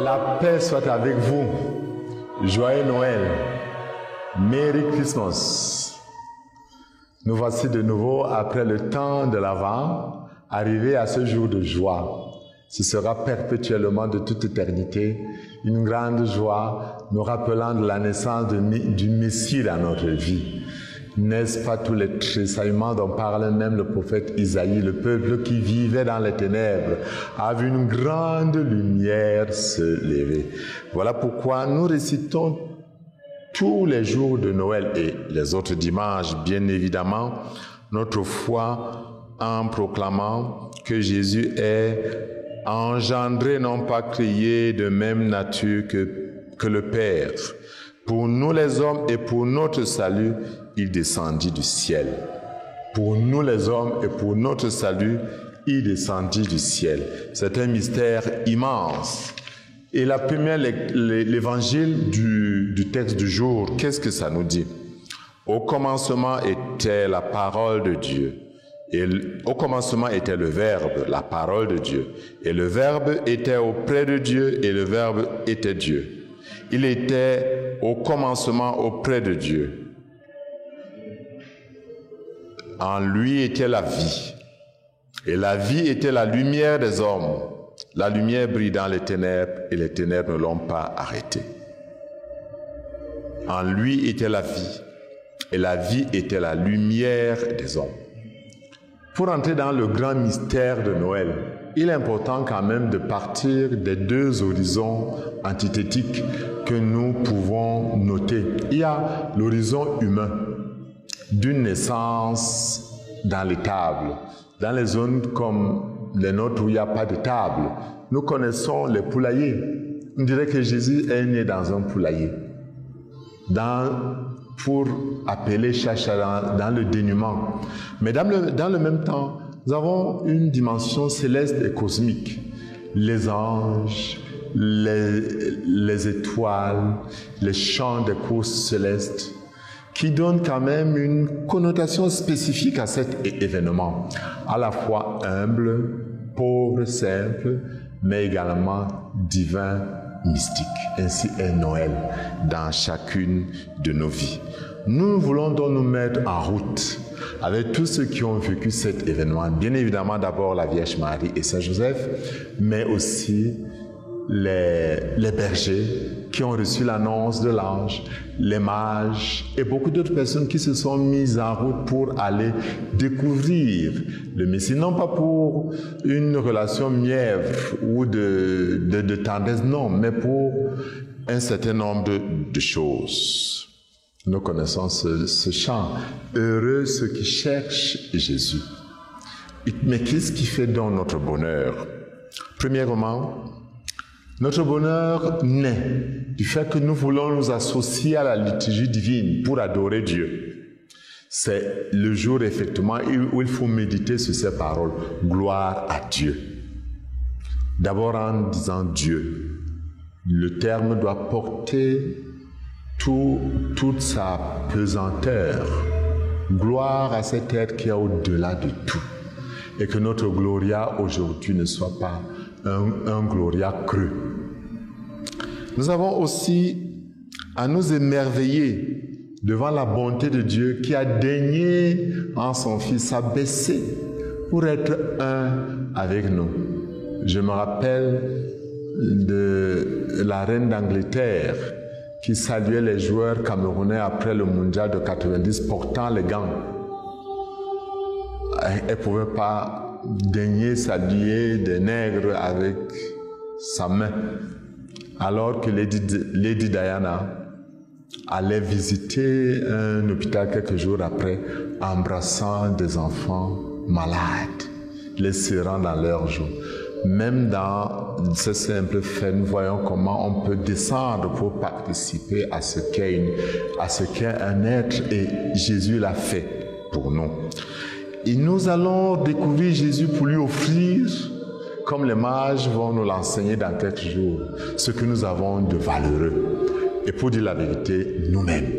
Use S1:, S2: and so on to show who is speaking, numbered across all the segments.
S1: La paix soit avec vous. Joyeux Noël. Merry Christmas. Nous voici de nouveau après le temps de l'Avent, arrivés à ce jour de joie. Ce sera perpétuellement de toute éternité une grande joie, nous rappelant de la naissance du Messie dans notre vie. N'est-ce pas tous les tressaillements dont parle même le prophète Isaïe? Le peuple qui vivait dans les ténèbres a vu une grande lumière se lever. Voilà pourquoi nous récitons tous les jours de Noël et les autres dimanches, bien évidemment, notre foi en proclamant que Jésus est engendré, non pas créé, de même nature que le Père. Pour nous les hommes et pour notre salut, il descendit du ciel. Pour nous les hommes et pour notre salut, il descendit du ciel. C'est un mystère immense. Et la première, l'évangile du texte du jour, qu'est-ce que ça nous dit? Au commencement était la parole de Dieu. Et au commencement était le Verbe, la parole de Dieu. Et le Verbe était auprès de Dieu et le Verbe était Dieu. Il était au commencement auprès de Dieu. En lui était la vie. Et la vie était la lumière des hommes. La lumière brille dans les ténèbres et les ténèbres ne l'ont pas arrêtée. En lui était la vie. Et la vie était la lumière des hommes. Pour entrer dans le grand mystère de Noël, il est important quand même de partir des deux horizons antithétiques que nous pouvons noter. Il y a l'horizon humain d'une naissance dans l'étable, dans les zones comme les nôtres où il n'y a pas de table. Nous connaissons les poulaillers. On dirait que Jésus est né dans un poulailler. Pour appeler Chacha dans le dénuement. Mais dans le même temps, nous avons une dimension céleste et cosmique. Les anges, les étoiles, les chants des courses célestes, qui donnent quand même une connotation spécifique à cet événement, à la fois humble, pauvre, simple, mais également divin, mystique. Ainsi est Noël dans chacune de nos vies. Nous voulons donc nous mettre en route avec tous ceux qui ont vécu cet événement. Bien évidemment, d'abord la Vierge Marie et Saint Joseph, mais aussi les bergers qui ont reçu l'annonce de l'ange, les mages et beaucoup d'autres personnes qui se sont mises en route pour aller découvrir le Messie, non pas pour une relation mièvre ou de tendresse, non, mais pour un certain nombre de choses. Nous connaissons ce chant. Heureux ceux qui cherchent Jésus. Mais qu'est-ce qui fait donc notre bonheur? Premièrement, notre bonheur naît du fait que nous voulons nous associer à la liturgie divine pour adorer Dieu. C'est le jour, effectivement, où il faut méditer sur ces paroles. Gloire à Dieu. D'abord en disant Dieu. Le terme doit porter toute sa pesanteur. Gloire à cet être qui est au-delà de tout. Et que notre gloria aujourd'hui ne soit pas un gloria creux. Nous avons aussi à nous émerveiller devant la bonté de Dieu qui a daigné en son Fils s'abaisser pour être un avec nous. Je me rappelle de la reine d'Angleterre qui saluait les joueurs camerounais après le mondial de 90 portant les gants. Elle ne pouvait pas daigner saluer des nègres avec sa main, alors que Lady Diana allait visiter un hôpital quelques jours après, embrassant des enfants malades, les serrant dans leurs joues. Même dans ce simple fait, nous voyons comment on peut descendre pour participer à ce qu'est un être, et Jésus l'a fait pour nous. Et nous allons découvrir Jésus pour lui offrir, comme les mages vont nous l'enseigner dans quelques jours, ce que nous avons de valeureux. Et pour dire la vérité, nous-mêmes.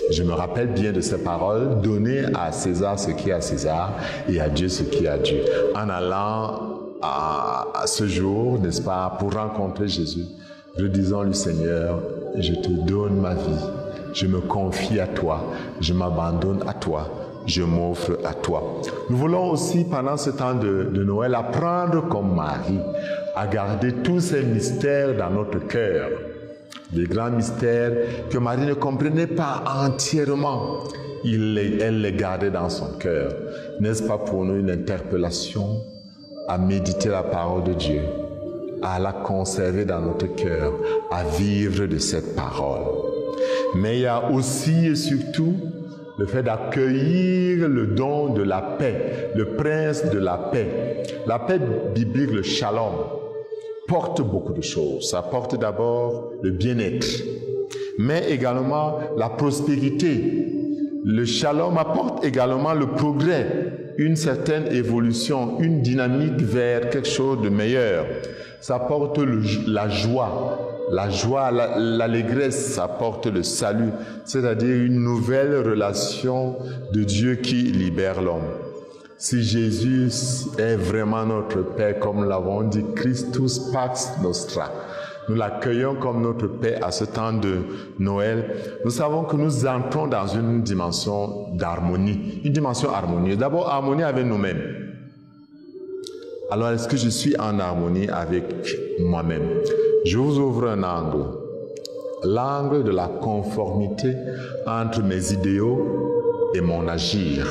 S1: Je me rappelle bien de ces paroles, donner à César ce qui est à César et à Dieu ce qui est à Dieu. En allant à ce jour, n'est-ce pas, pour rencontrer Jésus, redisons-lui, Seigneur, je te donne ma vie, je me confie à toi, je m'abandonne à toi, je m'offre à toi. Nous voulons aussi, pendant ce temps de Noël, apprendre comme Marie à garder tous ces mystères dans notre cœur. Les grands mystères que Marie ne comprenait pas entièrement, elle les gardait dans son cœur. N'est-ce pas pour nous une interpellation à méditer la parole de Dieu, à la conserver dans notre cœur, à vivre de cette parole? Mais il y a aussi et surtout le fait d'accueillir le don de la paix, le prince de la paix. La paix biblique, le shalom, porte beaucoup de choses. Ça porte d'abord le bien-être, mais également la prospérité. Le shalom apporte également le progrès, une certaine évolution, une dynamique vers quelque chose de meilleur. Ça apporte la joie, l'allégresse, ça apporte le salut, c'est-à-dire une nouvelle relation de Dieu qui libère l'homme. Si Jésus est vraiment notre Père, comme nous l'avons dit, Christus Pax Nostra, nous l'accueillons comme notre Père à ce temps de Noël, nous savons que nous entrons dans une dimension d'harmonie, une dimension harmonieuse. D'abord, harmonie avec nous-mêmes. Alors, est-ce que je suis en harmonie avec moi-même? Je vous ouvre un angle. L'angle de la conformité entre mes idéaux et mon agir,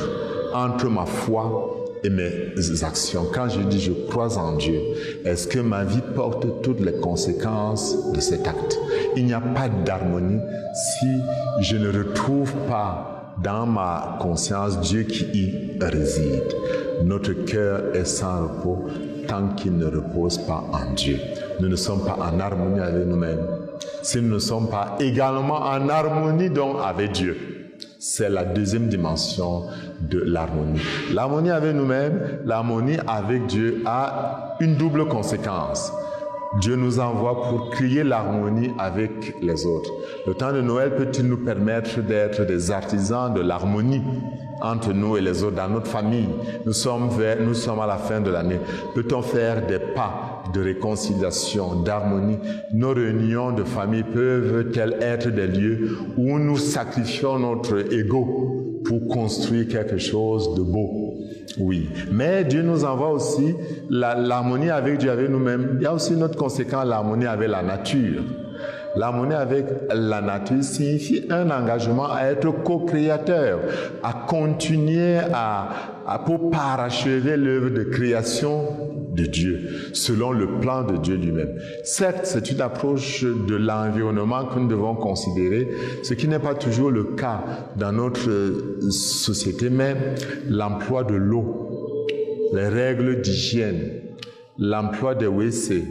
S1: entre ma foi et mes actions. Quand je dis je crois en Dieu, est-ce que ma vie porte toutes les conséquences de cet acte? Il n'y a pas d'harmonie si je ne retrouve pas dans ma conscience Dieu qui y réside. Notre cœur est sans repos tant qu'il ne repose pas en Dieu. Nous ne sommes pas en harmonie avec nous-mêmes. Si nous ne sommes pas également en harmonie donc avec Dieu, c'est la deuxième dimension de l'harmonie. L'harmonie avec nous-mêmes, l'harmonie avec Dieu a une double conséquence. Dieu nous envoie pour créer l'harmonie avec les autres. Le temps de Noël peut-il nous permettre d'être des artisans de l'harmonie entre nous et les autres, dans notre famille? Nous sommes à la fin de l'année. Peut-on faire des pas de réconciliation, d'harmonie? Nos réunions de famille peuvent-elles être des lieux où nous sacrifions notre ego pour construire quelque chose de beau? Oui, mais Dieu nous envoie aussi l'harmonie avec Dieu, avec nous-mêmes. Il y a aussi une autre conséquence, l'harmonie avec la nature. L'harmonie avec la nature signifie un engagement à être co-créateur, à continuer pour parachever l'œuvre de création de Dieu, selon le plan de Dieu lui-même. Certes, c'est une approche de l'environnement que nous devons considérer, ce qui n'est pas toujours le cas dans notre société, mais l'emploi de l'eau, les règles d'hygiène, l'emploi des WC,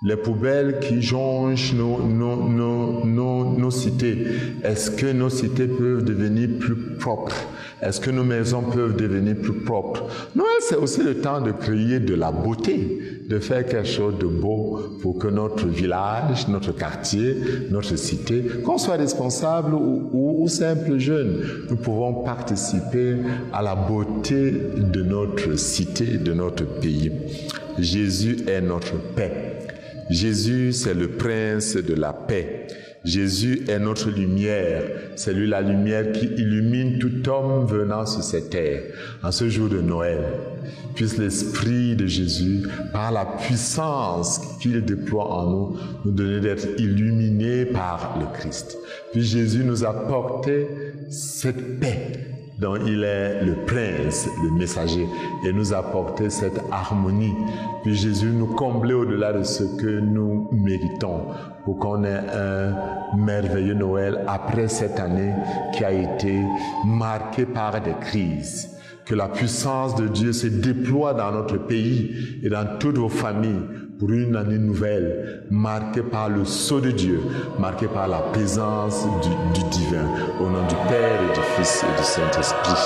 S1: les poubelles qui jonchent nos cités. Est-ce que nos cités peuvent devenir plus propres? Est-ce que nos maisons peuvent devenir plus propres? Noël, c'est aussi le temps de créer de la beauté, de faire quelque chose de beau pour que notre village, notre quartier, notre cité, qu'on soit responsable ou simple jeune, nous pouvons participer à la beauté de notre cité, de notre pays. Jésus est notre paix. Jésus, c'est le prince de la paix. Jésus est notre lumière. C'est lui la lumière qui illumine tout homme venant sur cette terre. En ce jour de Noël, puisse l'Esprit de Jésus, par la puissance qu'il déploie en nous, nous donner d'être illuminés par le Christ. Puis Jésus nous a porté cette paix dont il est le prince, le messager, et nous apporter cette harmonie. Puis Jésus nous combler au-delà de ce que nous méritons pour qu'on ait un merveilleux Noël après cette année qui a été marquée par des crises. Que la puissance de Dieu se déploie dans notre pays et dans toutes vos familles pour une année nouvelle, marquée par le sceau de Dieu, marquée par la présence du divin, au nom du Père et du Fils et du Saint-Esprit.